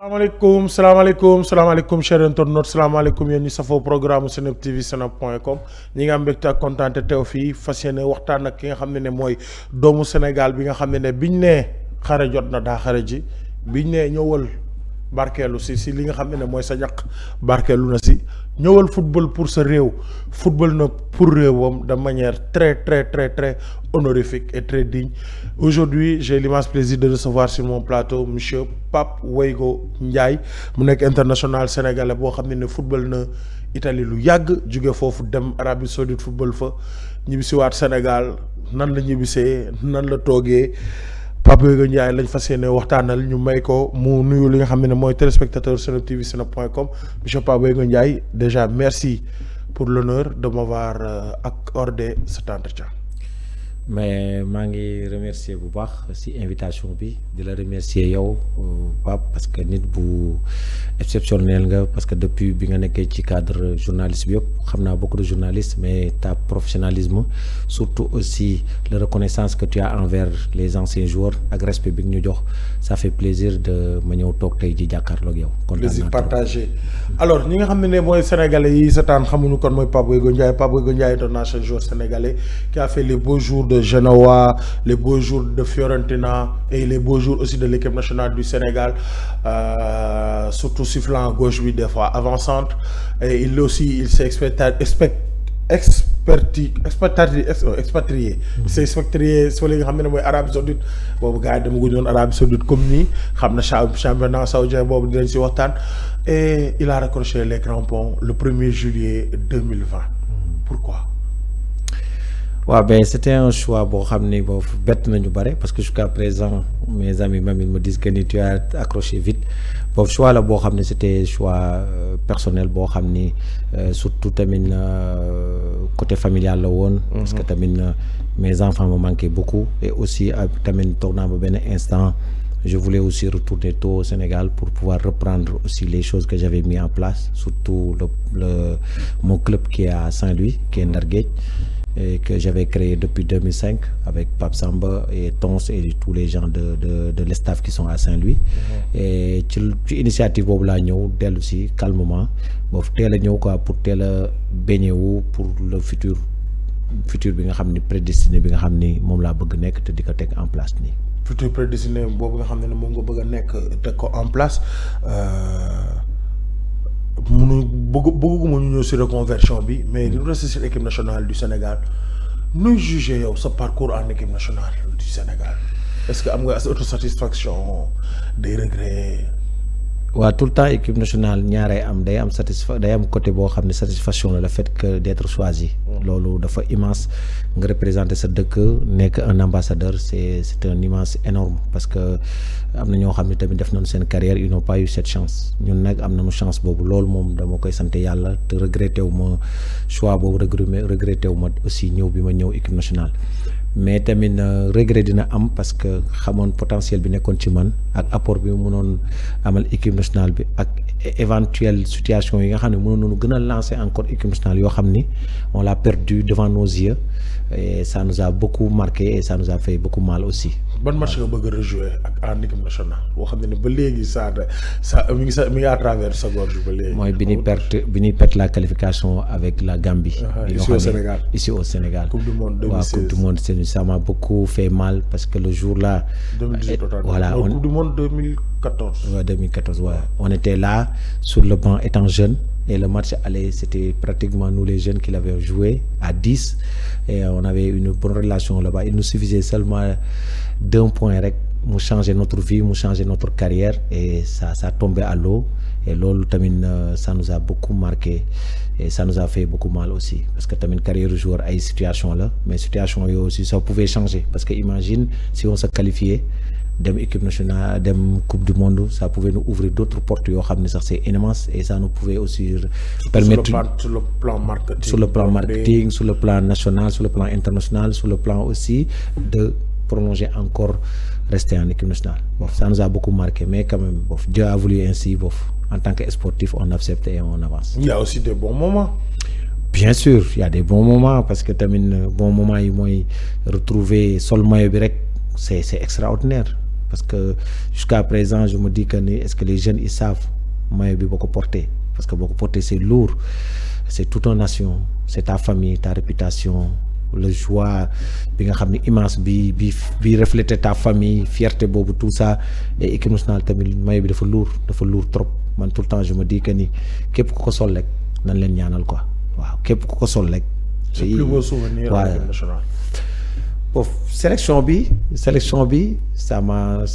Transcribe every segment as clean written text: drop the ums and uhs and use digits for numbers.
salaamaaleykum chers internautes salaamaaleykum yéen ñi safoo programme Seneweb TV seneweb.com ñi nga am mbégte ak kontaan te teew fii fas yéene waxtaan ak ki nga xam ne mooy doomu Sénégal bi nga xam ne biñ nee xare jot na daa xare ji biñ nee ñëwal barkeelu si li nga xam ne mooy sa ñaq barkeelu na si ñëwal football pour sa réew football na pour réewam de manière très honorifique et très digne. Aujourd'hui j'ai l'immense plaisir de recevoir sur mon plateau monsieur Pape Oueigho Ndiaye mu nekk international sénégalais boo xam ne football na Italie lu yàgg jóge foofu dem Arabie Saoudite football fa ñibbisiwaat Sénégal nan la ñibbisee nan la toogee Pape Oueigho Ndiaye lañ fas yéene waxtaanal ñu may ko mu nuyu li nga xam ne mooy téléspectateur Seneweb TV seneweb.com monsieur Pape Oueigho Ndiaye déjà merci pour l'honneur de m'avoir accordé cet entretien. Mais maa ngi remercier bu baax ci invitation bi di la remercier yow Pape parce que nit bu exceptionnel nga parce que depuis bi nga nekkee ci cadre journaliste bi yëpp xam naa beaucoup de journalistes mais ta professionnalisme surtout aussi la reconnaissance que tu as envers les anciens joueurs ak respect bi nga ñu jox ça fait plaisir de ma ñëw toog tey ji jàkkaarloog yow. plaisir partagé. Alors ñi nga xam ne mooy sénégalais yi seetaan xamuñu kon mooy Pape Oueigho Ndiaye international joueur sénégalais qui a fait les beaux jours de Genoa, les beaux jours de Fiorentina et les beaux jours aussi de l'équipe nationale du Sénégal, surtout sur flanc gauche bi des fois avant-centre, et il s'est expatrié soo li nga xam ne mooy Arabie Saoudite boobu gars yi dama guñoon Arabie Saoudite comme nii xam na championnat saoudien boobu dinañ si waxtaan, et il a raccroché les crampons le 1er juillet 2020. Pourquoi? waaw ben c'était un choix boo xam ni boobu bett nañu bare parce que jusqu'à présent mes amis même ils me disent que ni tu as accroché vite boobu choix la boo xam ne c'était choix personnel boo xam ni surtout tamit côté familial la woon. Parce que tamit mes enfants me manquaient beaucoup et aussi tamit toog naa ba benn instant je voulais aussi retourner tôt au Sénégal pour pouvoir reprendre aussi les choses que j'avais mis en place, surtout mon club qui est à Saint-Louis, qui est Ndar Géej, et que j'avais créé depuis 2005 avec Pape Samba et Tons et tous les gens de l'estaff qui sont à Saint-Louis. Et ci initiative boobu laa ñëw dellu si calmement boobu teel a ñëw quoi pour teel a baigner wu pour le futur bi nga xam ni prédestiné bi nga xam ni moom laa bëgg nekk te di ko teg en place nii. futur prédestiné boobu nga xam ne moom nga bëgg a nekk teg ko en place. bëgguma ñu ñëw si reconversion bi mais ñu resté sur équipe nationale du Sénégal nuy juger yow sa parcours en équipe nationale du Sénégal est-ce que am nga autosatisfaction, des regrets? waaw tout le temps équipe nationale ñaaree am day am côté boo xam ne satisfaction la le fait que d'être choisi. loolu dafa immense nga représenter sa dëkk nekk un ambassadeur c'est un immense énorme parce que am na ñoo xam ne tamit def nañu seen carrière ils n'ont pas eu cette chance ñun nag am nañu chance boobu loolu moom dama koy sant yàlla te regretté wu ma choix boobu regretté wu ma aussi ñëw bi ma ñëw équipe nationale. mais tamit regret dina am parce que xamoon potentiel bi nekkoon ci man ak apport bi mu mënoon amal équipe nationale bi ak éventuelle situation yi nga xam ne mënoon nañu gën a lancer encore équipe nationale yoo xam ni on l'a perdu devant nos yeux et ça nous a beaucoup marqué et ça nous a fait beaucoup mal aussi. ban match nga bëgg a rejouer ak en équipe nationale boo xam ne ba léegi mi ngi à travers sa gorge ba léegi. mooy bi ñuy perte la qualification avec la Gambie. Ici au Sénégal. Coupe du monde 2016 waaw Coupe du monde ça m'a beaucoup fait mal parce que le jour-là. 2018 voilà Coupe du monde 2014. Ouais, 2014 ouais. On était là sur le banc étant jeune et le match allait c'était pratiquement nous les jeunes qui l'avaient joué à 10 et on avait une bonne relation là-bas. Il nous suffisait seulement d'un point rek mu changer notre vie mu changer notre carrière et ça tombait à l'eau et loolu tamit ça nous a beaucoup marqué et ça nous a fait beaucoup mal aussi parce que tamit carrière joueur ay situation la mais situation yooyu aussi ça pouvait changer parce que imagine si on se qualifiait dem équipe nationale dem coupe du monde ça pouvait nous ouvrir d'autres portes yoo xam ne sax c'est immense et ça nous pouvait aussi permettre sur le plan marketing, sur le plan national, sur le plan international, sur le plan aussi de prolonger encore, rester en équipe nationale. Bon, ça nous a beaucoup marqué mais quand même bon, Dieu a voulu ainsi bon, en tant que sportif on accepte et on avance. Il y a aussi des bons moments. Bien sûr il y a des bons moments parce que tamit bons moments yi mooy retrouver sol maillot bi rek c'est extraordinaire. parce que jusqu'à présent je me dis que ni est-ce que les jeunes ils savent maillot bi boo ko porter parce que boo ko porter c'est lourd, c'est toute une nation, c'est ta famille, ta réputation, le joie bi nga xam ne immense bi refléter ta famille, fierté boobu tout ça. Et équipe nationale tamit maillot bi dafa lourd trop. Man tout le temps je me dis que ni képp ku ko sol rek nañ leen ñaanal quoi waaw képp ku ko sol rek. c'est plus beau souvenir de l'équipe nationale. Bon, sélection bi ça m'a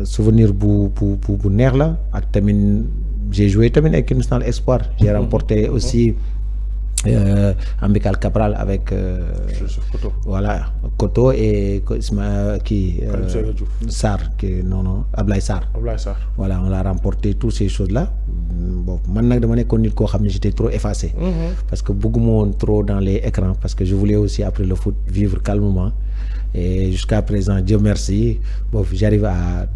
souvenir bu neex la ak tamit j'ai joué tamit équipe nationale espoir. J'ai remporté aussi Amical Cabral avec voilà Koto et Sarr Ablaye Sarr. Voilà, on l'a remporté toutes ces choses là. Bon man nag dama nekkoon nit koo xam ne j'étais trop effacé. Parce que bëgguma woon trop dans les écrans parce que je voulais aussi après le foot vivre calmement et jusqu'à présent Dieu merci bon j'arrive à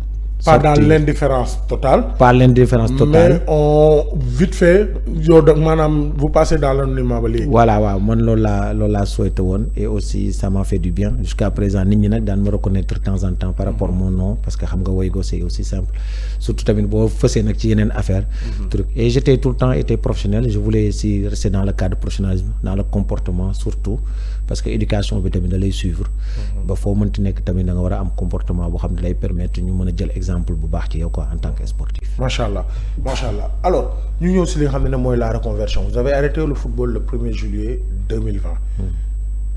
pas dans l'indifférence totale. Pas l'indifférence totale. Mais on vite fait yow da maanaam vous passez dans l'anonymat ba léegi. Voilà waaw man loolu laa souhaité woon et aussi ça m'a fait du bien jusqu'à présent nit ñi nag daan ma reconnaître de temps en temps par rapport mon nom parce que xam nga woygo c'est aussi simple surtout tamit boo fësee nag ci yeneen affaire truc et j'étais tout le temps été professionnel, je voulais aussi rester dans le cadre professionnalisme, dans le comportement surtout parce que éducation bi tamit da lay suivre ba foo mënti nekk tamit da nga war a am comportement boo xam ne lay permettre ñu mën a jël exemple bu baax ci yow quoi en tant que sportif. Macha Allah. Alors ñu ñëw si li nga xam ne mooy la reconversion. Vous avez arrêté le football le 1er juillet 2020.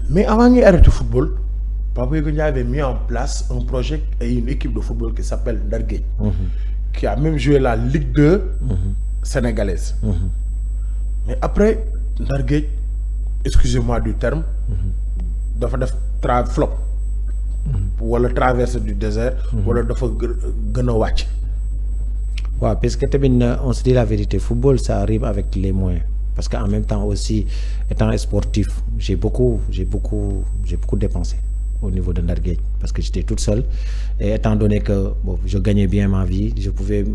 Mais avant ngay arrêter football Papa Yego Ndiaye avait mis en place un projet et une équipe de football qui s'appelle Ndar Guedj, qui a même joué la Ligue 2 sénégalaise. Mais après Ndar Guedj, excusez-moi du terme, dafa def flop wala traverse du désert wala dafa gën a wàcc. waaw parce que tamit on se dit la vérité, football ça arrive avec les moyens parce que en même temps aussi étant sportif j'ai beaucoup dépensé au niveau de Ndar Guedj parce que j'étais toute seule et étant donné que bon je gagnais bien ma vie, je pouvais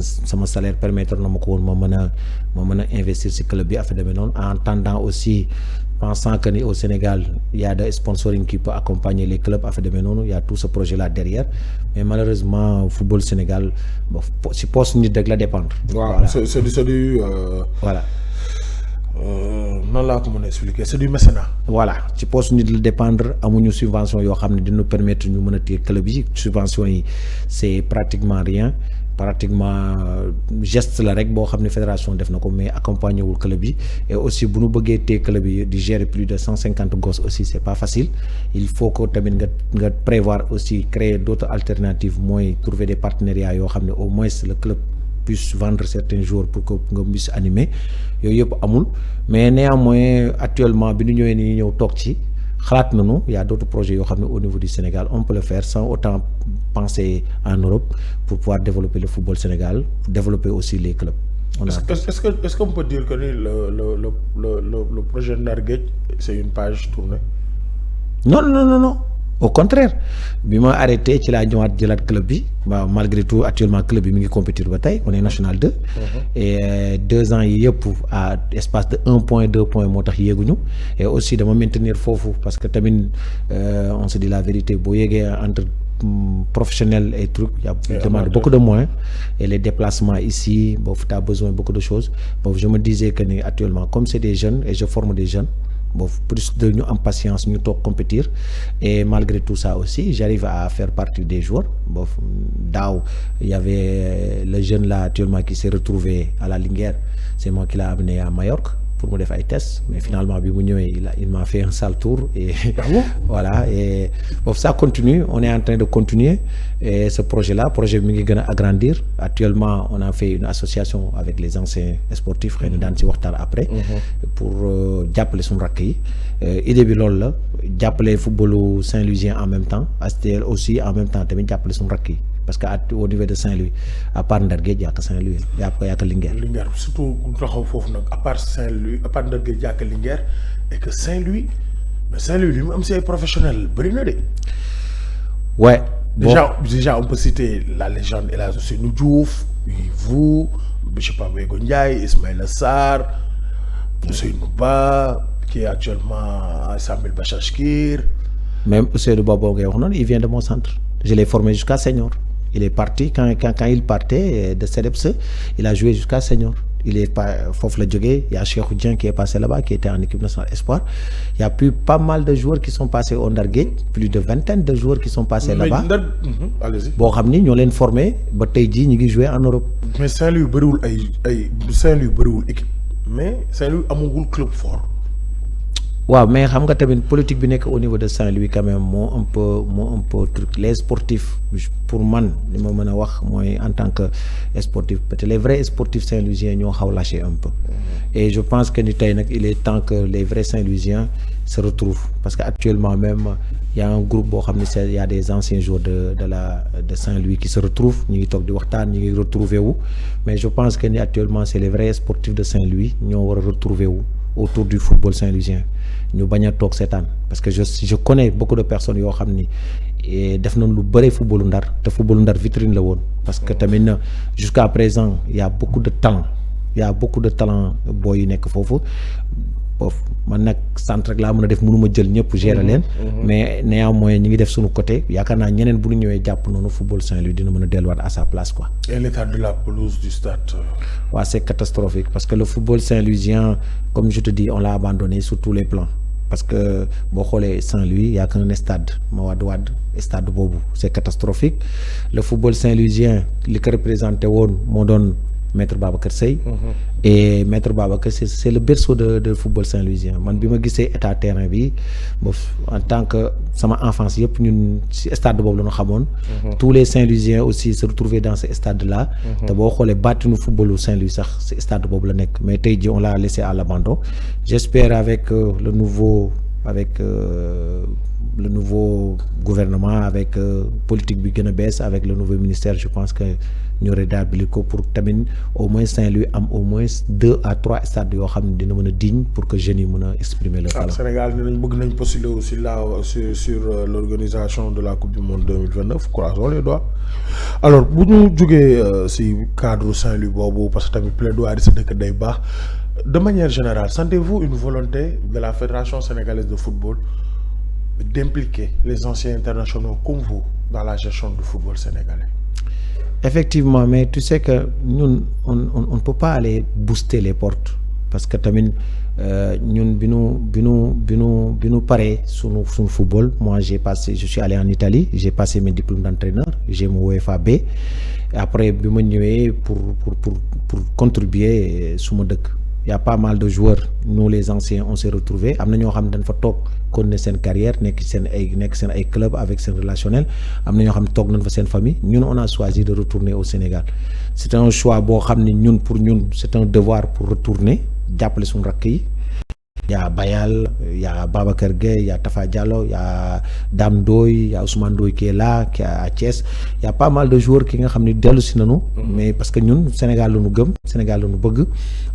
sama salaire permettre na ma ko woon ma mën a investir ci club bi affaire demee noonu en attendant aussi pensant que ni au Sénégal il y a des sponsoring qui peut accompagner les clubs affaire demee noonu, il y a tout ce projet là derrière mais malheureusement football Sénégal bon si poste nit rek la dépendre. Voilà. C'est du voilà. nan laa ko mën a expliquer, c'est du mécénat. Voilà ci poste nit la dépendre, amuñu subvention yoo xam ne dina permettre ñu mën a téye club yi, subvention yi c'est pratiquement rien, geste la rek boo xam ne fédération def na ko mais accompagner wul club yi et aussi bu ñu bëggee téye club yi di gérer plus de 150 gosses aussi c'est pas facile, il faut que tamit nga prévoir aussi créer d'autres alternatives, mooy trouver des partenariats yoo xam ne au moins le club puisse vendre certains jours pour que nga puisse animer yooyu yëpp amul mais néanmoins actuellement bi ñu ñëwee nii ñëw toog ci xalaat nañu il y a d'autres projets yoo xam ne au niveau du Sénégal on peut le faire sans autant penser en Europe pour pouvoir développer le football Sénégal, pour développer aussi les clubs. Est-ce qu'on peut dire que le projet Ndar Guedj c'est une page tournée? Non. Au contraire bi ma arrêté ci laa ñëwaat jëlaat club bi waaw malgré tout actuellement club bi mi ngi compétir ba tey on est national 2 et 2 ans yi yëpp à espace de 1 point 2 points moo tax yéeguñu et aussi dama maintenir foofu parce que tamit on se dit la vérité boo yéegee entre professionnel et trucs il y a demande beaucoup de moyens et les déplacements ici bon tu as besoin beaucoup de choses bon je me disais que ni actuellement comme c'est des jeunes et je forme des jeunes bon plus de ñu am patience ñu toog compétir et malgré tout ça aussi j'arrive à faire partie des joueurs bon daaw il y avait le jeune là actuellement qui s'est retrouvé à la Linguère, c'est moi qui l'a amené à Majorque pour mu def ay tests mais finalement bi mu ñëwee il m'a fait un sale tour et voilà et bon ça continue, on est en train de continuer et ce projet bi mi ngi gën a agrandir. Actuellement on a fait une association avec les anciens sportifs xëy na daan ci waxtaan après pour jàppale suñu rakk yi idée bi loolu la jàppale footballu Saint-Louisien en même temps ASTL aussi en même temps tamit jàppale suñu rakk yi parce que au niveau de Saint-Louis à part Ndar Guedj yaa ko Saint-Louis yaa ko Linguère surtout taxaw foofu nag à part Saint-Louis à part Ndar Guedj yaa ko Linguère et que Saint-Louis li mu am si ay professionnels bëri na de. Ouais. Déjà on peut citer la légende El Hadji Ousseynou Diouf, vous, je sais pas Yego Ndiaye, Ismaïla Sarr, Ousseynou Ba qui est actuellement à Samuel Bachachkir. Même Ousseynou Ba boo ngay wax noonu il vient de mon centre. je l'ai formé jusqu'à senior. Il est parti quand il partait de CEDEPS, il a joué jusqu'à senior. Il est pas foofu la jógee. Il y a Cheikhou Dieng qui est passé là-bas, qui était en équipe nationale espoir. Il y a plus pas mal de joueurs qui sont passés au Ndar Géej, plus de vingtaine de joueurs qui sont passés là-bas. Allez-y. boo xam ni ñoo leen formé ba tey jii ñu ngi jouer en Europe. mais Saint-Louis bëriwul Saint-Louis bëriwul équipe mais Saint-Louis amagul club fort. waaw mais xam nga tamit politique bi nekk au niveau de Saint-Louis quand même moo un peu truc les sportifs pour man li ma mën a wax mooy en tant que sportif peut-être les vrais sportifs saint-louisiens ñoo xaw lâché un peu et je pense que ni tey nag il est temps que les vrais saint-louisiens se retrouvent parce que actuellement même il y a un groupe boo xam ne c'est il y a des anciens joueurs de Saint-Louis qui se retrouvent ñu ngi toog di waxtaan ñu ngi retrouver wu mais je pense que ni actuellement c'est les vrais sportifs de Saint-Louis ñoo war a retrouver wu autour du football saint-louisien ñu bañ a toog seetaan parce que je connais beaucoup de personnes yoo xam ni def nañ lu bëre footballu Ndar te footballu Ndar vitrine la woon parce que tamit jusqu'à présent il y a beaucoup de talent booy yu nekk foofu man nag centre rek laa mën a def mënuma jël ñëpp gérer leen mais néanmoins ñi ngi def suñu côté yaakaar naa ñeneen bu ñu ñëwee jàpp noonu football Saint-Louis dina mën a delluwaat à sa place quoi. Et l'état de la pelouse du stade. waaw c'est catastrophique parce que le football saint-louisien comme je te dis on l'a abandonné sur tous les plans parce que boo xoolee Saint-Louis y a qu'un stade Mawade Wade stade boobu c'est catastrophique le football saint-louisien li ko représenté woon moo doon Maître Babacar Seye et Maître Babacar c'est le berceau de football saint-louisien man bi ma gisee état terrain bi en tant que sama enfance yëpp ñun ci stade boobu la ñu xamoon tous les saint-louisiens aussi se retrouvaient dans ce stade là te boo xoolee battinu footballu Saint-Louis sax ci stade boobu la nekk mais tey ji on l'a laissé à l'abandon j'espère avec le nouveau gouvernement avec politique bi gën a bees avec le nouveau ministère je pense que ñu rétablir ko pour tamit au moins Saint-Louis am au moins 2 à 3 stades yoo xam ne dina mën a digne pour que jeunes yi mën a exprimer leur talent. Sénégal dinañ bëgg nañ postuler aussi là sur l'organisation de la Coupe du Monde 2029 croisons les doigts alors bu ñu jógee ci cadre Saint-Louis boobu parce que tamit plaidoirie sa dëkk day baax de manière générale sentez-vous une volonté de la Fédération sénégalaise de football d'impliquer les anciens internationaux comme vous dans la gestion du football sénégalais? Effectivement, mais tu sais que ñun on ne peut pas aller booster les portes parce que tamit ñun bi nu paree sunu football moi je suis allé en Italie j'ai passé mes diplômes d'entraîneur j'ai mon UEFA B après bi ma ñëwee pour contribuer suma dëkk il y a pas mal de joueurs nous les anciens on s'est retrouvés am na ñoo xam ne dañ fa toog continuer seen carrière nekk seen ay club avec seen relationnel am na ñoo xam ne toog nañ fa seen famille ñun on a choisi de retourner au Sénégal c'est un choix boo xam ne ñun pour ñun c'est un devoir pour retourner jàppale suñu rakk yi y a Bayal y a Babacar Gueye y a Tafa Diallo y a Dame Ndoye y a Ousmane Ndoye qui est là qui est à Thiès y a pas mal de joueurs ki nga xam ne dellu si nañu mais parce que ñun Sénégal la ñu gëm Sénégal la ñu bëgg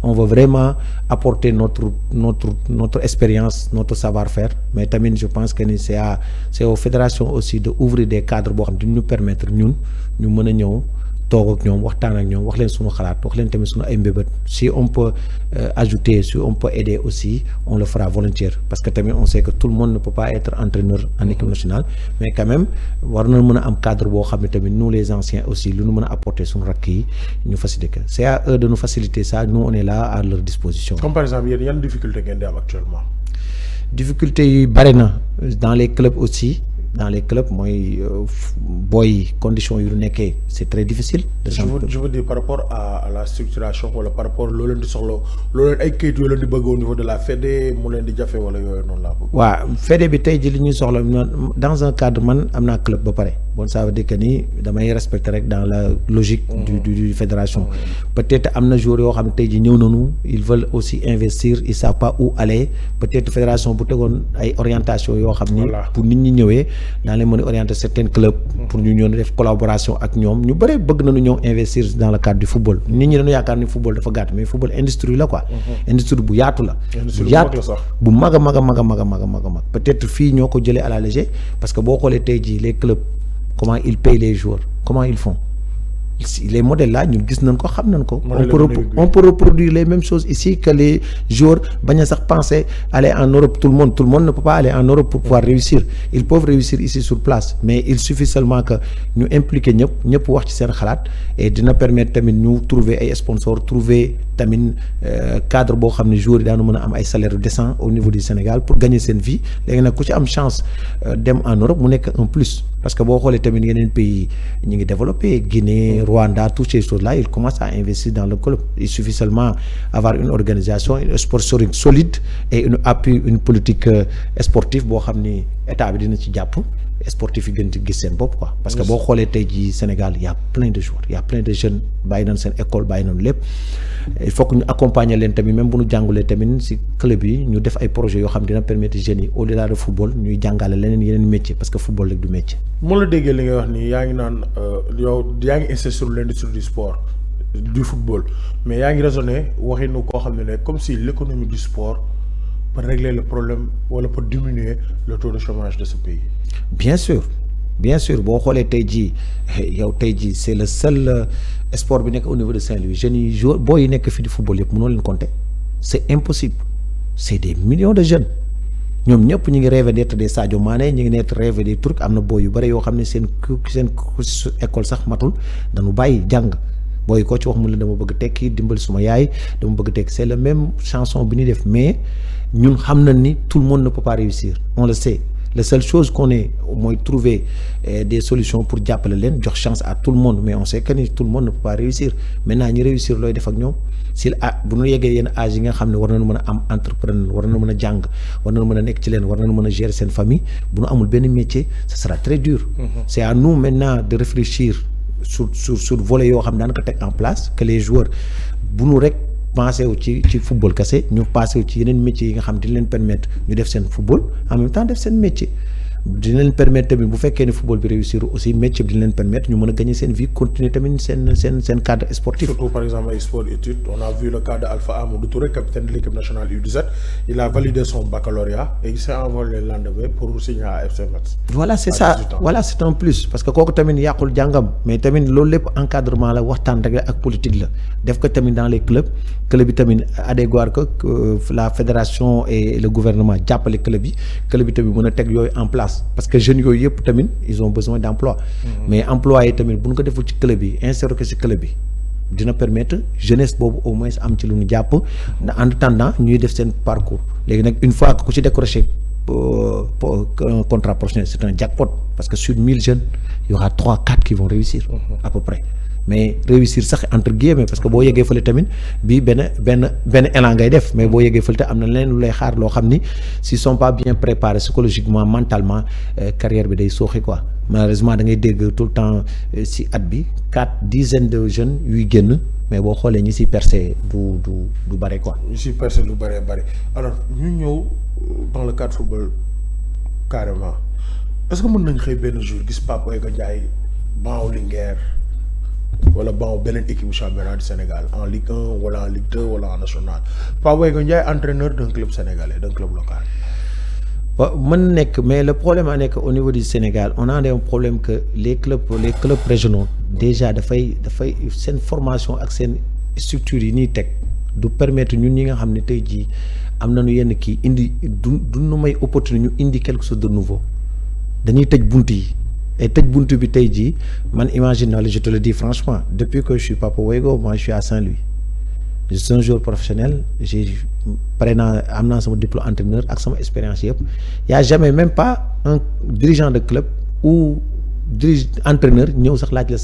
on veut vraiment apporter notre expérience notre savoir-faire mais tamit je pense que ni c'est aux fédérations aussi de ouvrir des cadres boo xam ne ñu permettre ñun ñu mën a ñëw toog ak ñoom waxtaan ak ñoom wax leen suñu xalaat wax leen tamit suñu ay mbébét si on peut ajouter si on peut aider aussi on le fera volontiers parce que tamit on sait que tout le monde ne peut pas être entraîneur en équipe nationale mais quand même war na mën a am cadre boo xam ne tamit nous les anciens aussi lu ñu mën a apporter suñu rakk yi ñu faciliter que c'est à eux de nous faciliter ça nous on est là à leur disposition. Comme par exemple yéen yan difficulté ngeen di am actuellement. difficulté yi bari na dans les clubs aussi. Dans les clubs mooy booy conditions yu nekkee c'est très difficile. je veux dire par rapport à la structuration wala par rapport loo leen di soxla loo leen ay kayit yoo leen di bëgg au niveau de la Fédé mu leen di jafe wala yooyu noonu laa bëgg. waaw Fédé bi tey ji li ñuy soxla dans un cadre man am naa club ba pare bon ça veut dire que ni damay respecter rek dans la logique. du fédération. peut-être am na joueurs yoo xam ne tey ji ñëw nañu ils veulent aussi investir ils savent pas où aller peut-être fédération bu tegoon ay orientation yoo xam ni. pour nit ñi ñëwee. dans les mën a orienter certains clubs pour ñu ñëw def collaboration ak ñoom ñu bëri bëgg nañu ñëw investir dans le cadre du football nit ñi dañu yaakaar ni football dafa gàtt mais football industrie la quoi. industrie bu yaatu la. bu yaatu bu mag a mag peut-être fii ñoo ko jëlee à la légère parce que boo xoolee tey jii les clubs comment ils payent les joueurs comment ils font les modèles là ñun gis nañ ko xam nañ ko. On peut reproduire les mêmes choses ici que les joueurs bañ a sax penser aller en Europe. Tout le monde ne peut pas aller en Europe pour pouvoir réussir. Ils peuvent réussir ici sur place, mais il suffit seulement que ñu impliquer ñëpp wax ci seen xalaat et dina permettre tamit ñu trouver ay sponsors, trouver tamit cadre boo xam ne joueurs yi daanu mën a am ay salaires décents au niveau du Sénégal pour gagner seen vie. Léegi nag ku ci am chance dem en Europe mu nekk un plus, parce que boo xoolee tamit yeneen pays ñi ngi développé, Guinée, Rwanda, toutes ces choses-là, ils commencent à investir dans le club. Il suffit seulement avoir une organisation, un sponsoring solide et une politique sportive boo xam ni état bi dina ci jàpp. Sportif yi gën ci gis seen bopp quoi, parce que boo xoolee tey jii Sénégal y a plein de joueurs, y a plein de jeunes bàyyi nañ seen école, bàyyi nañ lépp. Il faut que ñu accompagner leen tamit, même bu ñu jàngulee tamit ci club yi ñu def ay projets yoo xam dina permettre jeunes yi au-delà de football ñuy jàngale yeneen métier, parce que football rek du métier. moo la déggee li ngay wax nii yaa ngi naan yow yaa ngi insisté sur l'industrie du sport du football, mais yaa ngi raisonné waxinu koo xam ne comme si l'économie du sport peut régler le problème wala peut diminuer le taux de chômage de ce pays. Bien sûr boo xoolee tey jii c'est le seul sport bi nekk au niveau de Saint-Louis, jeunes yi joueurs boo yi nekk fii di football yëpp mënoo leen compter, c'est impossible. C'est des millions de jeunes, ñoom ñëpp ñu ngi rêver d'être des Sadio Mané, ñu ngi nekk rêver des trucs. Am na booy yu bëri yoo xam ne seen école sax matul dañu bàyyi jàng. booy ko ci wax mu la dama bëgg tekki dimbali suma yaay, dama bëgg tekki, c'est la même chanson bi ñuy def, mais ñun xam nañ ni tout le monde ne peut pas réussir, on le sait. La seule chose qu'on est mooy trouver des solutions pour jàppale leen, jox chance à tout le monde, mais on sait que ni tout le monde ne peut pas réussir. Maintenant ñi réussir looy def ak ñoom si bu ñu yeggee yenn âge yi nga xam ne war nañu mën a am entrepreneur, war nañu mën a jàng, war nañu mën a nekk ci leen, war nañu mën a gérer seen famille, bu ñu amul benn métier ça sera très dur. C'est à nous maintenant de réfléchir sur volet yoo xam ne daan ko teg en place, que les joueurs bu ñu rek passé wu ci football kese, ñu passé wu ci yeneen métiers yi nga xam dina leen permettre ñu def seen football en même temps def seen métier. dina leen permettre tamit bu fekkee ne football bi réussir aussi métier bi dina leen permettre ñu mën a gagner seen vie, continuer tamit seen cadre sportif. Surtout par exemple ay sport études, on a vu le cas de Alpha Amadou Touré, capitaine de l'équipe nationale U17, il a validé son baccalauréat et il s'est envolé le lendemain pour signer à FC Metz. Voilà c'est ça, voilà c'est un plus, parce que kooku tamit yàqul jàngam, mais tamit loolu lépp encadrement la, waxtaan rek ak politique la, def ko tamit dans les clubs yi tamit adéquat que la fédération et le gouvernement jàppale club yi tamit mën a teg yooyu en place, parce que jeunes yooyu yëpp tamit ils ont besoin d'emploi. Mais emploi yi tamit bu ñu ko deful ci club yi, insérer ko ci club yi dina permettre jeunesse boobu au moins am ci lu ñu jàpp en attendant ñuy def seen parcours. Léegi nag une fois que ku ci décroché un contrat professionnel, c'est un jackpot, parce que sur 1000 jeunes il y aura 3-4 qui vont réussir à peu près. Mais réussir sax entre guillemets, parce que boo yeggee fële tamit bii benn élan ngay def, mais boo yeggee fële te am na leneen lu lay xaar loo xam ni s'ils sont pas bien préparés psychologiquement, mentalement, carrière bi day sooxi quoi. Malheureusement da ngay dégg tout le temps si at bi 4 dizaines de jeunes yuy génn, mais boo xoolee ñi si percé du bare quoi. ñi si percé du bare. Alors ñu ñëw dans le cadre football carrément, est-ce que mën nañ xëy benn jour gis Pape Oega Ndiaye banc Linguère wala banc beneen équipe championnat du Sénégal en Ligue 1 wala en Ligue 2 wala en national, Pape Oega Ndiaye entraîneur d'un club sénégalais, d'un club local? waaw mën nekk, mais le problème a nekk au niveau du Sénégal on a un problème que les clubs régionaux déjà dafay seen formation ak seen structures yi ñuy teg du permettre ñun ñi nga xam ne tey jii am nañu yenn kii indi du nu may opportunité ñu indi quelque chose de nouveau, dañuy tëj bunt yi. Et tëj buntu bi tey jii man imagine, je te le dis franchement, depuis que je suis Papa Wego, moi je suis à Saint-Louis, je suis un joueur professionnel, am naa sama diplôme entraîneur ak sama expérience yëpp, y a jamais même pas un dirigeant de club ou entraîneur ñëw sax laaj la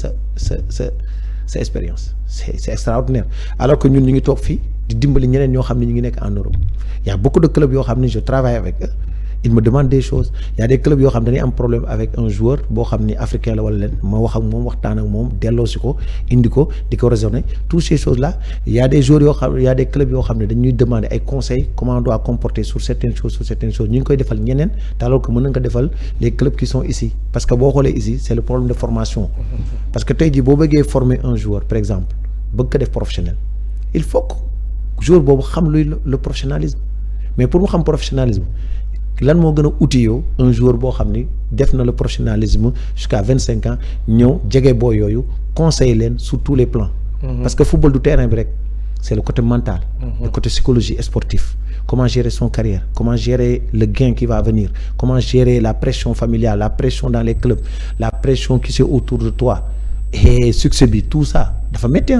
sa expérience. C'est extraordinaire, alors que ñun ñu ngi toog fii di dimbali ñeneen ñoo xam ne ñu ngi nekk en Europe. Y a beaucoup de clubs yoo xam ne je travaille avec eux, il me demande des choses. Il y a des clubs yoo xam ne dañuy am problème avec un joueur boo xam ni africain la wala leen, ma wax ak moom, waxtaan ak moom, delloosi ko, indi ko, di ko raisonner, toutes ces choses là. Il y a des joueurs yoo xam, il y a des clubs yoo xam ne dañuy demander ay conseils, comment on doit comporter sur certaines choses ñu ngi koy defal ñeneen, alors que mën nañ ko defal les clubs qui sont ici, parce que boo xoolee ici c'est le problème de formation. Parce que tey jii boo bëggee former un joueur par exemple bëgg ko def professionnel, il faut que joueur boobu xam luy le professionnalisme, mais pour mu xam professionnalisme lan moo gën a outil yow un joueur boo xam ni def na le professionnalisme jusqu'à 25 ans ñëw jege boo yooyu conseiller leen sur tous les plans. Parce que football du terrain bi rek c'est le côté mental. Le côté psychologie sportif. Comment gérer son carrière, comment gérer le gain qui va venir, comment gérer la pression familiale, la pression dans les clubs, la pression qui c'est autour de toi et succès bi tout ça dafa métti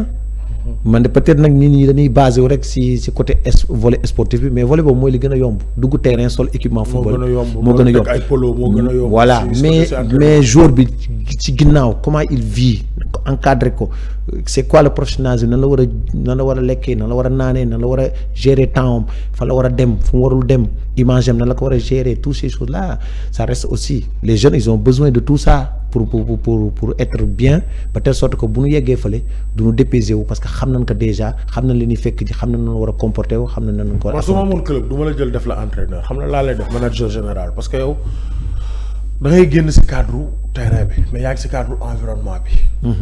man de peut-être nag nit ñi dañuy basé wu rek si côté volet sportif bi mais volet boobu mooy li gën a yomb dugg terrain sol équipement football moo gën a yomb ay polo moo gën a yomb voilà mais joueur bi ci ginnaaw comment il vit encadré ko c'est quoi le professionnalisme nan la war a lekkee nan la war a naanee nan la war a gérer temps am fa la war a dem fu mu warul dem image am nan la ko war a gérer toutes ces choses là ça reste aussi les jeunes ils ont besoin de tout ça pour être bien ba telle sorte que bu ñu yeggee fële du ñu dépayser wu parce que xam nañ ko déjà xam nañ li ñuy fekk ji xam nañ nan war a comporter wu xam nañ nan ko war a. su ma amoon club du ma la jël def la entraîneur xam na laa lay def manager général parce que yow da ngay génn si cadre terrain bi mais yaa ngi si cadre environnement bi.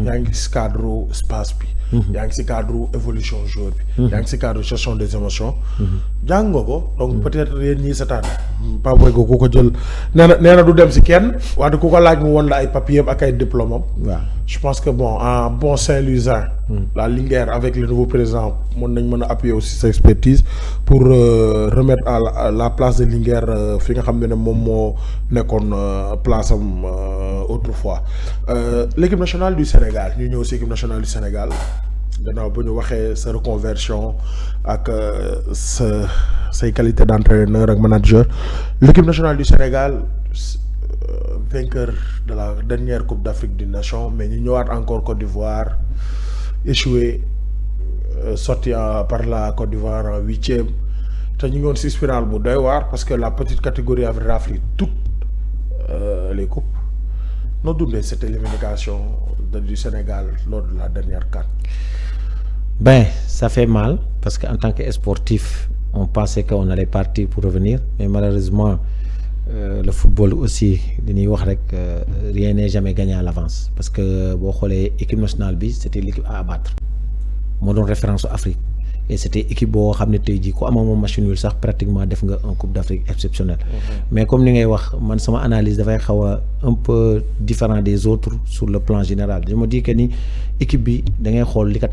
yaa ngi si cadre espace bi. yaa ngi si cadre évolution joueur bi. yaa ngi si cadre gestion des émotions. jàng nga ko donc peut-être yéen ñii seetaan Pape Boyko ku ko jël nee na du dem si kenn wante ku ko laaj mu won la ay papiers ak ay diplômes am. waaw je pense que bon en bon Saint-Louisien. la Linguère avec le nouveau président mën a appuyer aussi sa expertise pour remettre à la place de Linguère fi nga xam ne moom moo nekkoon place am autrefois l'équipe nationale du Sénégal ñu ñëw si équipe nationale du Sénégal gannaaw bu ñu waxee sa reconversion ak say qualité d'entraîneur ak manager l'équipe nationale du Sénégal vainqueur de la dernière Coupe d'Afrique des Nations mais ñu ñëwaat encore Côte d'Ivoire échoué sorti par la Côte d'Ivoire en 8e te ñu ngi woon si spirale bu doy waar parce que la petite catégorie avait raflé toutes les coupes noo dundee cette élimination du Sénégal lors de la dernière CAN. Ben ça fait mal parce que en tant que sportif on pensait qu'on allait partir pour revenir mais malheureusement le football aussi li ñuy wax rek rien n'est jamais gagné à l'avance parce que boo xoolee équipe nationale bi c'était l'équipe à abattre moo doon référence Afrique et c'était équipe boo xam ne tey jii ku amoon moom machine nul sax pratiquement def nga un Coupe d'Afrique exceptionnelle. Mais comme ni ngay wax man sama analyse dafay xaw a un peu différent des autres sur le plan général je me dis que ni équipe bi da ngay xool li ko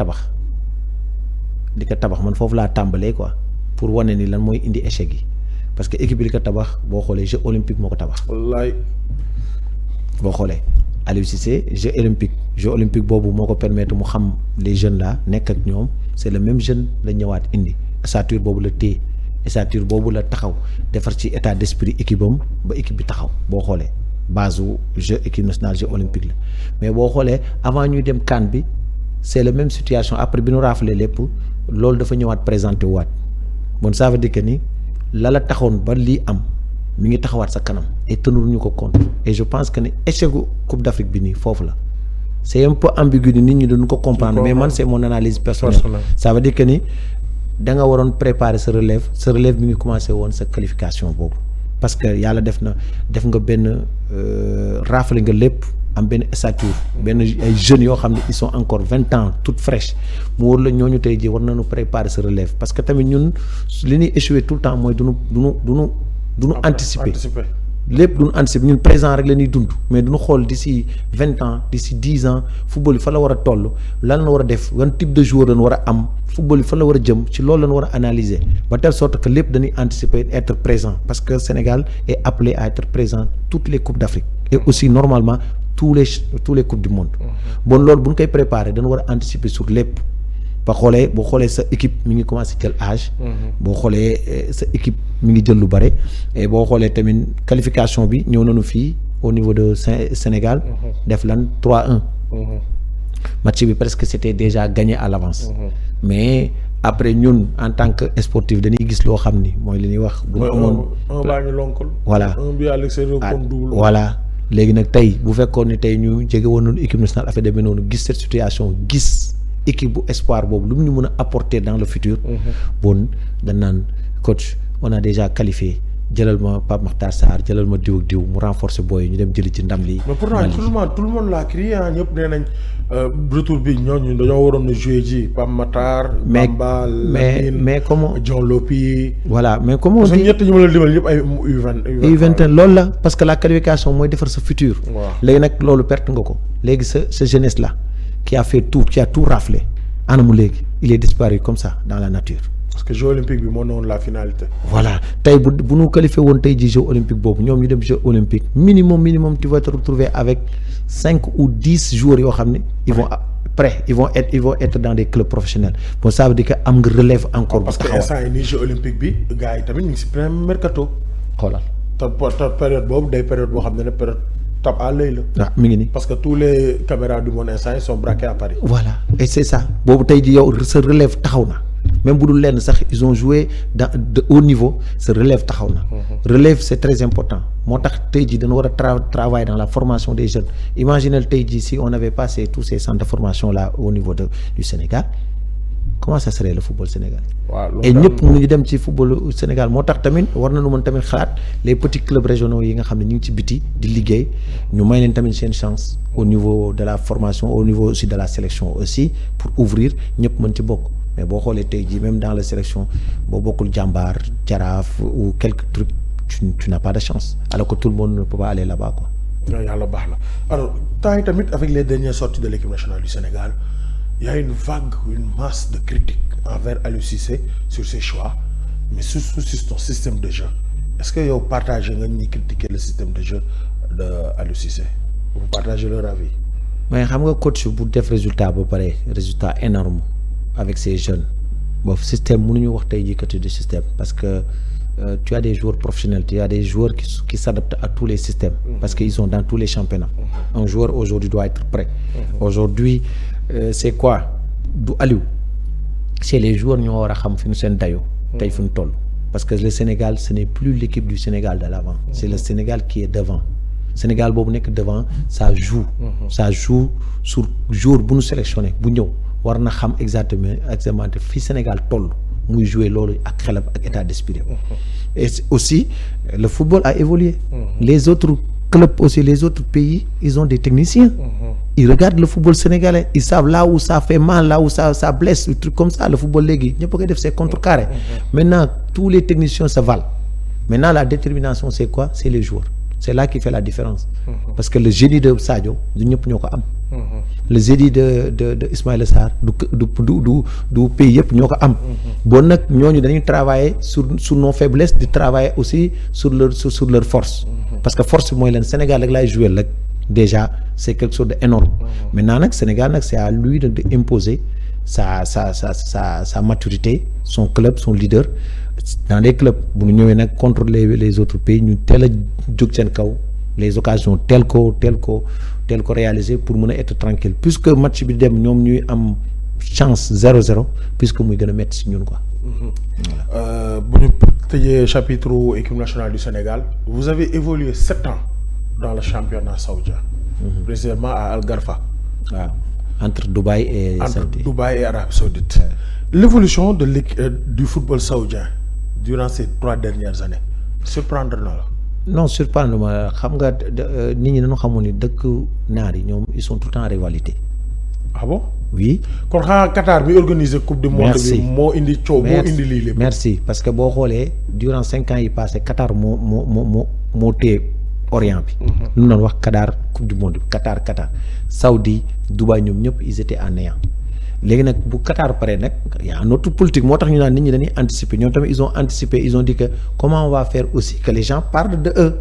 tabax man foofu laa tàmbalee quoi pour wane ni lan mooy indi échec yi parce que équipe bi li ko tabax boo xoolee Jeux olympiques moo ko tabax. wallaay boo xoolee Aliou Cissé Jeux olympique boobu moo ko permettre mu xam les jeunes là nekk ak ñoom c'est le même jeune la ñëwaat indi ossature boobu la téye ossature boobu la taxaw defar ci état d'esprit équipe am ba équipe bi taxaw boo xoolee base u jeu équipe nationale Jeux olympique la mais boo xoolee avant ñuy dem CAN bi c'est la même situation après bi ñu raflé lépp loolu dafa ñëwaat présenté waat bon ça veut dire que ni la taxoon ba lii am mi ngi taxawaat sa kanam et tenuñu ko compte et je pense que ni échec Coupe d'Afrique bi nii foofu la c'est un peu ambigu ni nit ñi dañu ko comprendre mais man c'est mon analyse personnelle ça veut dire que ni da nga waroon préparer sa relève mi ngi commencé woon sa qualification boobu parce que yàlla def nga benn rafle nga lépp am benn stature benn ay jeunes yoo xam ne ils sont encore 20 ans toutes fraîches mu wóor la ñooñu tey jii war nañu préparer sa relève parce que tamit ñun li ñuy échouer tout le temps mooy duñu anticiper lépp duñu anticiper ñun présent rek la ñuy dund mais duñu xool d'ici 20 ans d'ici 10 ans football yi fa la war a toll lan la war a def wan type de joueur lañ war a am football yi fa la war a jëm ci loolu lañ war a analyser ba telle sorte que lépp dañuy anticiper être présent parce que Sénégal est appelé à être présent toutes les coupes d'Afrique et aussi normalement tous les coupes du monde bon loolu bu ñu koy préparer dañu war a anticiper sur lépp ba boo xoolee sa équipe mi ngi commencé jël âge boo xoolee sa équipe mi ngi jël lu bare et boo xoolee tamit qualification bi ñëw nañu fii au niveau de Sénégal def lan 3-1 match bi presque c'était déjà gagné à l'avance mais après ñun en tant que sportif dañuy gis loo xam ni mooy li ñuy wax bu ñu amoon baa ngi lonkul voilà voilà léegi nag tey bu fekkoon ni tey ñu jege woon noonu équipe nationale affaire demee noonu gis cette situation gis équipe bu espoir boobu lu mu ñu mën a apporter dans le futur bon dañ naan coach on a déjà qualifié jëlal ma Pape Makhtar Sarr jëlal ma diw ak diw mu renforcer booy yi ñu dem jëli ci ndam li. mais pourtant tout le monde l'a crié ñëpp nee nañ retour bi ñooñu dañoo waroon a jouer ji Pape Makhtar. Bamba mais comment John Lopi. voilà mais comment parce que ñett ñu ma la dimbali yëpp ay U21 loolu la parce que la qualification mooy defar sa futur. waaw léegi nag loolu perte nga ko léegi sa jeunesse là qui a fait tout qui a tout raflé anamu léegi il est disparu comme ça dans la nature. parce que jeu olympique bi moo newoon la finalité. voilà tey bu ñu qualifié woon tey ji jeu olympique boobu ñoom ñu dem jeu olympique minimum tu vas te retrouver avec 5 ou 10 joueurs yoo xam ne ils vont prêts ils vont être dans des clubs professionnels bon ça veut dire que am nga relève encore. parce que instant yi nii jeu olympique bi gars yi tamit ñu ngi si plein mercato. xoolal te période boobu day période boo xam ne période tape à l'œil la. waaw mi ngi nii. parce que tous les caméras du monde instant yi sont braquées à Paris. voilà et c'est ça boobu tey ji yow sa relève taxaw na. même bu dul lenn sax ils ont joué de haut niveau ce relève taxaw na. relève c'est très important moo tax tey jii dañu war a travailler dans la formation des jeunes imaginez tey jii si on avait passé tous ces centres de formation là au niveau du Sénégal comment ça serait le football sénégalais. waaw et ñëpp mënuñu dem ci football Sénégal moo tax tamit war nañu mën tamit xalaat les petits clubs régionaux yi nga xam ne ñu ngi ci biti di liggéey ñu may leen tamit seen chance au niveau de la formation au niveau aussi de la sélection aussi pour ouvrir ñëpp mën ci bokk. mais boo xoolee tey jii même dans la sélection boo bokkul Jàmbaar Jaraaf ou quelques trucs tu n'as pas de chance alors que tout le monde ne peut pas aller là-bas quoi. non yàlla baax na alors temps yi tamit avec les dernières sorties de l'équipe nationale du Sénégal il y a une masse de critiques envers Aliou Cissé sur ses choix mais surtout sur son système de jeu est-ce que yow partagé nga ñi critiquer le système de jeu de Aliou Cissé vous partagez leur avis. mais xam nga coach bu def résultat ba pare résultat énorme avec ces jeunes boobu système mënuñu wax tey jii que du système parce que tu as des joueurs professionnels tu as des joueurs qui s'adaptent à tous les systèmes parce que ils sont dans tous les championnats un joueur aujourd'hui doit être prêt aujourd'hui c'est quoi du Aliou c'est les joueurs ñoo war a xam fi ñu seen dayoo tey fi ñu toll parce que le Sénégal ce n'est plus l'équipe du Sénégal de l'avant c'est le Sénégal qui est devant Sénégal boobu nekk devant ça joue sur jour bu ñu sélectionné bu ñëw war na xam exactement fii Sénégal toll muy jouer loolu ak xelam ak état d'esprit et aussi le football a évolué les autres clubs aussi les autres pays ils ont des techniciens ils regardent le football sénégalais ils savent là où ça fait mal là où ça blesse des trucs comme ça le football léegi ñëpp a koy def c'est contrecarré maintenant tous les techniciens se valent maintenant la détermination c'est quoi c'est les joueurs c'est là qui fait la différence parce que le génie de Sadio du ñëpp ñoo ko am le génie de Ismaïla Sarr du pays yëpp ñoo ko am bon nag ñooñu dañuy travailler sur nos faiblesses di travailler aussi sur leur force parce que force bi mooy leen Sénégal rek laay jouer rek déjà c'est quelque chose d'énorme maintenant nag Sénégal nag c'est à lui de imposer sa maturité son club son leader dans les clubs bu ñu ñëwee nag contre les autres pays ñu teel a jóg seen kaw les occasions teel ko réaliser pour mën a être tranquille puisque match bi dem ñoom ñuy am chance 0-0 puisque muy gën a métti si ñun quoi. bu ñu tëjee chapitre équipe nationale du Sénégal vous avez évolué 7 ans dans le championnat saoudien. précisément à Al Garfa. waaw entre Dubaï et Arabie Saoudite. L'évolution du football saoudien durant ces 3 dernières années surprendre na la. non surprendre ma xam nga nit ñi dañoo xamul ni dëkk naar yi ñoom ils sont tout le temps en rivalité. ah bon. oui. kon xanaa Qatar bi organiser coupe du monde bi moo indi coow moo indi lii lépp. merci parce que boo xoolee durant 5 ans yi passé Qatar moo téye Orient bi. lu ñu doon wax Qatar coupe du monde bi Qatar Saoudi Dubaï ñoom ñëpp ils étaient en néant léegi nag bu Qatar pare nag y a un autre politique moo tax ñu naan nit ñi dañuy anticiper ñoom tamit ils ont anticipé ils ont dit que comment on va faire aussi que les gens parlent de eux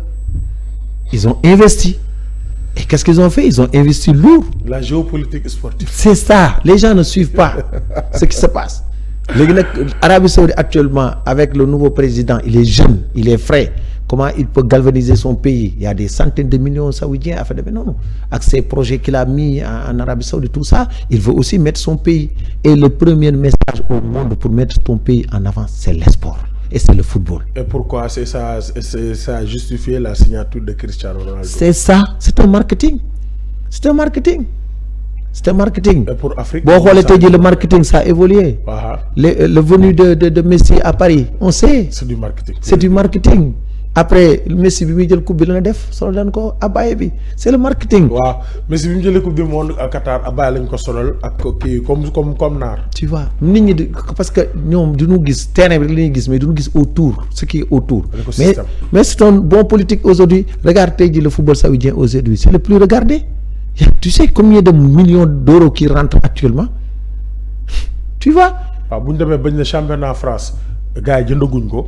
ils ont investi et qu'est-ce qu'ils ont fait ils ont investi lourd. La géopolitique sportive. C'est ça les gens ne suivent pas ce qui se passe léegi nag Arabie Saoudite actuellement avec le nouveau président il est jeune il est frais comment il peut galvaniser son pays il y a des centaines de millions saoudiens à faire de non avec ces projets qu'il a mis en Arabie Saoudite tout ça il veut aussi mettre son pays et le premier message au monde pour mettre ton pays en avant c'est le sport et c'est le football. Et pourquoi ça a justifié la signature de Cristiano Ronaldo? C'est ça c'est un marketing. Et pour Afrique boo xoolee tey jii le marketing ça a évolué. Le venu de Messi à Paris on sait. C'est du marketing. C'est du marketing après Messi bi muy jël coupe bi la na def solo leen ko abbaye bi c'est le marketing. waaw Messi bi mu jëlee coupe du monde à Qatar abbaye lañ ko solal ak kii comme naar. tu vois nit ñi di parce que ñoom duñu gis terrain bi rek la ñuy gis mais duñu gis autour ce qui est autour. mais c'est un bon politique aujourd'hui regarde tey jii le football saoudien aujourd'hui c'est le plus regardé. Tu sais combien de millions d'euros qui rentrent actuellement tu vois. waaw bu ñu demee bañ ne championnat France gars yi jëndaguñ ko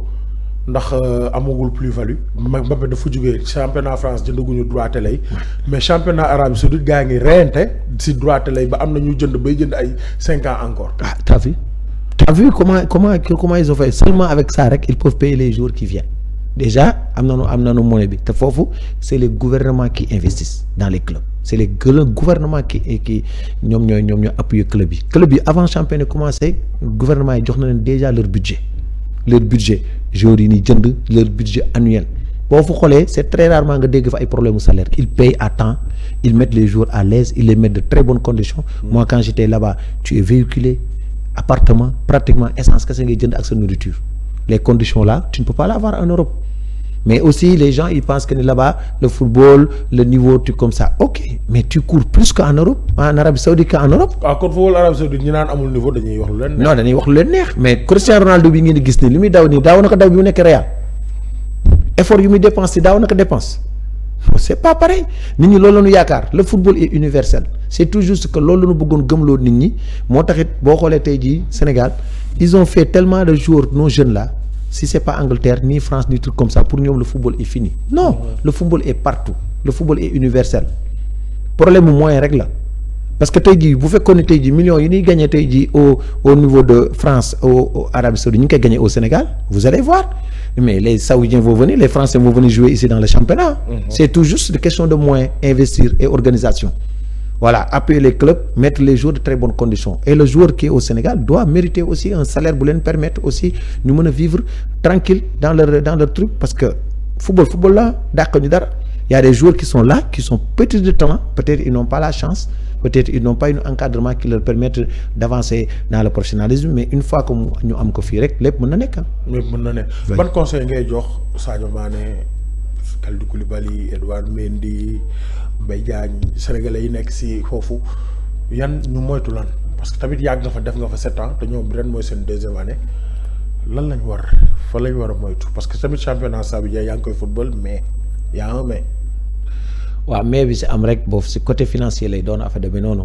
ndax amagul plus-value Mbappé dafa jógee championnat France jëndaguñu droit télé yi mais championnat Arabie Saoudite gars yi ngi reyante si droit télé yi ba am na ñu jënd bay jënd ay 5 ans encore. Ah t'as vu comment ils ont fait seulement avec ça rek ils peuvent payer les jours qui viennent déjà am nañu monnaie bi te foofu c'est les gouvernements qui investissent dans les clubs. C'est les gouvernements qui ñoom ñooy appuyer club yi avant championnat commencé gouvernement yi jox na leen déjà leur budget joueurs yi ni jënd leur budget annuel boo fa xoolee c'est très rarement nga dégg fa ay problème mu salaire ils payent à temps ils mettent les joueurs à l'aise ils les mettent de très bonnes conditions. Moi quand j'étais là-bas tu es véhiculé appartement pratiquement essence kese ngay jënd ak sa nourriture les conditions là tu ne peux pas l'avoir en Europe. Mais aussi les gens ils pensent que là-bas le football le niveau tu comme ça ok mais tu cours plus qu'en Europe en Arabie Saoudite qu'en Europe. waaw kon football Arabie Saoudite ñi naan amul niveau dañuy wax lu leen neex. non dañuy wax lu leen neex mais Cristiano Ronaldo bi ngeen di gis ni li muy daw nii daaw na ko daw bi mu nekk Real effort yu muy dépense daaw na ko dépense c'est pas pareil nit ñi loolu la ñu yaakaar le football est universel c'est tout juste que loolu la ñu bëggoon gëmloo nit ñi moo taxit boo xoolee tey jii Sénégal ils ont fait tellement de joueurs nos jeunes là. Si c'est pas Angleterre ni France ni truc comme ça pour ñoom le football est fini non le football est partout le football est universel problème mu moyen rek la parce que tey jii bu fekkoon ne tey jii millions yi ñuy gagné tey jii au niveau de France au Arabie Saoudite ñu ngi koy gagné au Sénégal vous allez voir mais les Saoudiens vont venir les Français vont venir jouer ici dans le championnat c'est tout juste une question de moyens investir et organisation. Voilà, appuyer les clubs, mettre les joueurs de très bonnes conditions. Et le joueur qui est au Sénégal doit mériter aussi un salaire pour leur permettre aussi de vivre tranquille dans leur truc. Parce que football là, d'accord, il y a des joueurs qui sont là, qui sont petits de talent. Peut-être ils n'ont pas la chance. Peut-être ils n'ont pas un encadrement qui leur permette d'avancer dans le professionnalisme. Mais une fois que nous avons fait ça, les gens Ban conseil ngay jox Sadio Mané, Kalidou Koulibaly, Edouard Mendy, Mbaye Diagne sénégalais yi nekk si foofu yan ñu moytu lan parce que tamit yàgg nga fa def nga fa 7 ans te ñoom ren mooy seen 2e année lan lañ war fa lañ war a moytu parce que tamit championnat saoudien yaa ngi koy football mais y a un mais. waaw mais bi si am rek boofu si côté financier lay doon affaire demee noonu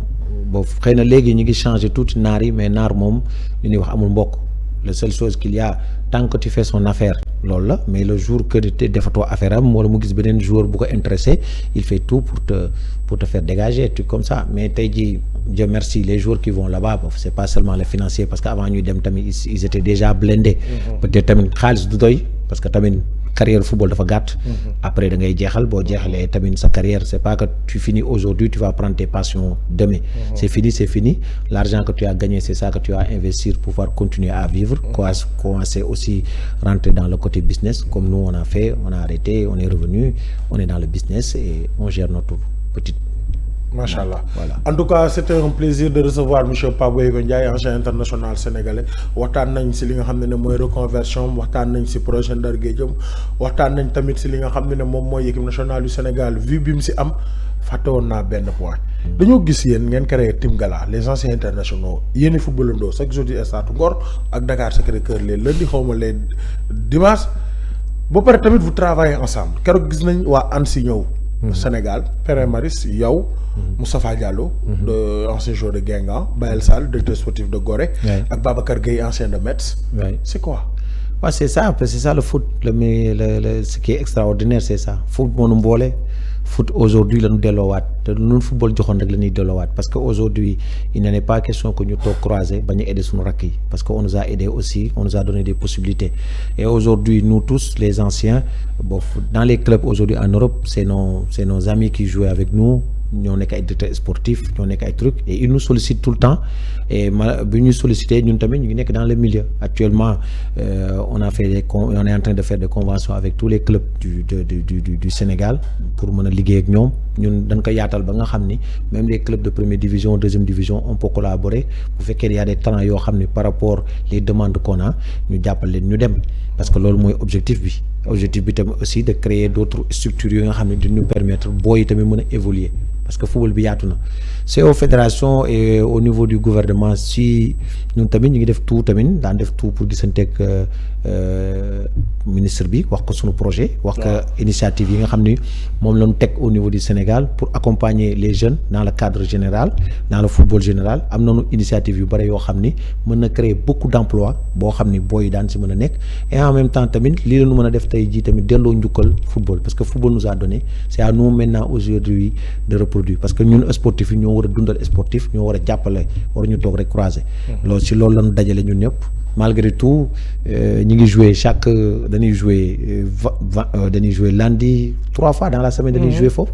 boofu xëy na léegi ñu ngi changer tuuti naar yi mais naar moom li ñuy wax amul mbokk la seule chose qu'il y a tant que tu fais son affaire loolu la mais le jour que te defatoo affaire am wala mu gis beneen joueur bu ko intéressé il fait tout pour te faire dégager tout comme ça mais tey jii Dieu merci les joueurs qui vont là-bas c'est pas seulement les financiers parce que avant ñuy dem tamit ils étaient déjà blindés peut-être tamit xaalis du doy parce que tamit carrière football dafa gàtt après da ngay jeexal boo jeexalee tamit sa carrière c'est pas que tu finis aujourd'hui tu vas prendre tes passions demain c'est fini l'argent que tu as gagné c'est ça que tu vas investir pour pouvoir continuer à vivre commencer aussi rentrer dans le côté business comme nous on a fait on a arrêté on est revenu on est dans le business et on gère notre petite. Machallah. Voilà. En tout cas c'était un plaisir de recevoir monsieur Pape Boyega Ndiaye ancien international sénégalais waxtaan nañ si li nga xam ne mooy reconversion waxtaan nañ si projet Ndar Géejëm waxtaan nañ tamit si li nga xam ne moom mooy équipe nationale du Sénégal vu bi mu si am fàtte woon naa benn point dañoo gis yéen ngeen créé Team Gala les anciens internationaux yéen i footballandoo chaque jour di stade Ngor ak Dakar Sacré-Cœur les lundi xawma les dimanche ba pare tamit vous travaillez ensemble keroog gis nañ waa ANSI ñëw Sénégal Père Maris yow Moustapha Diallo de ancien joueur de Guingamp Bayel Sall directeur sportif de Gorée ak Babacar Gueye ancien de Metz c'est quoi c'est ça le foot ce qui est extraordinaire c'est ça foot moo nu mboole foot aujourd'hui la ñu delloowaat te lu football joxoon rek la ñuy delloowaat parce que aujourd'hui il n'en est pas question que ñu toog croiser bañ a aider suñu rakk yi parce que on nous a aidé aussi on nous a donné des possibilités et aujourd'hui nous tous les anciens dans les clubs aujourd'hui en Europe c'est nos amis qui jouent avec nous ñoo nekk ay directeurs sportifs ñoo nekk ay trucs et ils nous sollicitent tout le temps et bi ñu solliciter ñun tamit ñu ngi nekk dans le milieu actuellement on est en train de faire des conventions avec tous les clubs du Sénégal pour mën a liggéey ak ñoom ñun dañ ko yaatal ba nga xam ni même les clubs de première division deuxième division on peut collaborer bu fekkee y a des talents yoo xam ni par rapport les demandes qu'on a ñu jàppal leen ñu dem parce que loolu mooy objectif bi objectif bi tamit aussi de créer d'autres structures yi nga xam ne di ñu permettre booy yi tamit mën a évoluer parce que football bi yaatu na c'est aux fédérations et au niveau du gouvernement si ñun tamit ñu ngi def tout tamit daan def tout pour gisanteeg ministre bi wax ko sunu projet wax ko initiative yi nga xam ni moom la ñu teg au niveau du Sénégal pour accompagner les jeunes dans le cadre général dans le football général am nañu initiative yu bëri yoo xam ni mën na créer beaucoup d'emplois boo xam ni booy daan si mën a nekk et en même temps tamit lii la ñu mën a def tey jii tamit delloo njukkal football parce que football nous a donné c'est à nous maintenant aujourd'hui de reproduire parce que ñun sportif yi ñoo war a dundal sportif ñoo war a jàppale war ñu toog rek croiser loolu si loolu la ñu dajale ñun ñëpp malgré tout ñi ngi jouer dañuy jouer lundi 3 fois dans la semaine dañuy jouer foofu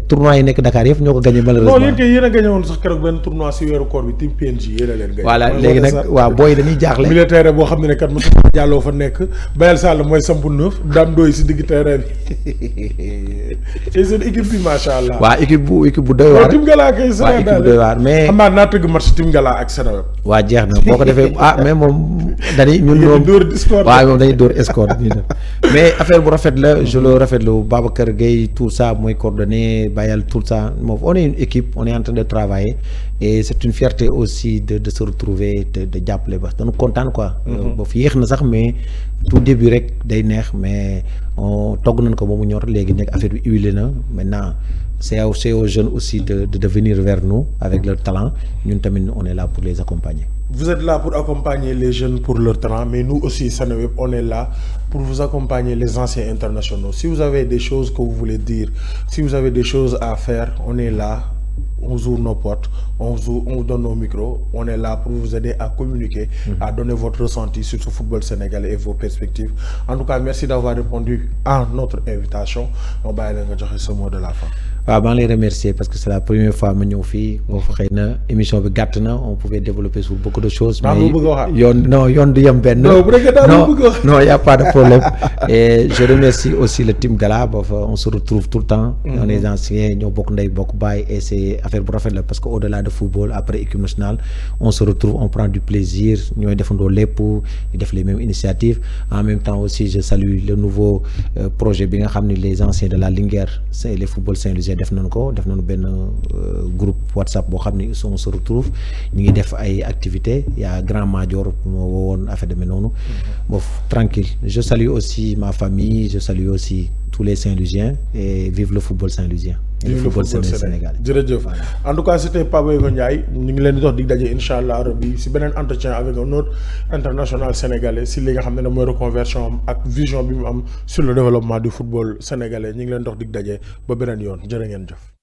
tournoi yi nekk Dakar yëpp ñoo ko gagné malheureusement. non yéen kay yéen a gagné woon sax keroog benn tournoi si weeru koor bi team PNG yéen a leen gagné. voilà léegi nag waaw booy dañuy jaaxle. milieu terrain boo xam ne kat Moussa Diallo fa nekk Bayel Sall mooy sampu neuf Dame Ndoye si digg terrain bi et seen équipe bi macha allah. waaw équipe bu doy waar. Tim Gala kay waaw équipe bu doy waar mais xam naa tëgg match Tim Gala ak Seneweb. waa jeex na boo ko defee mais moom dañuy ñun moom waaw moom dañuy dóor score bi mais affaire bu rafet la je le rafetlu Babacar Gueye tout ça mooy coordonné Bayal tout ça moom on est une équipe on est en train de travailler et c'est une fierté aussi de se retrouver de jàppale ba dañu kontaan quoi. ba fi yéex na sax mais tout début rek day neex mais togg nañ ko ba mu ñor léegi nekk affaire bi huilé na maintenant c'est aux jeunes aussi de venir vers nous avec leur talent ñun tamit on est là pour les accompagner. Vous êtes là pour accompagner les jeunes pour leur talent, mais nous aussi, Seneweb, on est là pour vous accompagner les anciens internationaux. Si vous avez des choses que vous voulez dire, si vous avez des choses à faire, on est là, on ouvre nos portes, on vous donne nos micros, on est là pour vous aider à communiquer, à donner votre ressenti sur ce football sénégalais et vos perspectives. En tout cas, merci d'avoir répondu à notre invitation. On va aller ce mot de la fin. waaw maa ngi lay remercier parce que c'est la première fois ma ñëw fii boo fa xëy na émission bi gàtt na on pouvait développer sur beaucoup de choses. mais yoon du yem benn. non y a pas de problème. et je remercie aussi le team Gala ba fa on se retrouve tout le temps. on est anciens ñoo bokk ndey bokk baay et c'est affaire bu rafet la parce que au-delà de football après équipe nationale on se retrouve on prend du plaisir ñooy defandoo lépp di def les mêmes initiatives en même temps aussi je salue le nouveau projet bi nga xam ne les anciens de la Linguère c'est les football Saint-Louisien def nañu benn groupe WhatsApp boo xam ne on se retrouve ñu ngi def ay activités y a Grand Madior moo woowoon affaire demee noonu bon tranquille je salue aussi ma famille je salue aussi tous les Saint-Louisiens et vive le football saint-louisien et le football sénégalais jërëjëf en tout cas c'était Pape Boyko Ndiaye ñu ngi leen di dox dig daje incha allah rabbi si beneen entretien avec un autre international sénégalais si li nga xam ne mooy reconversion am ak vision bi mu am sur le développement du football sénégalais ñu ngi leen dox dig daje ba beneen yoon jërë ngeen jëf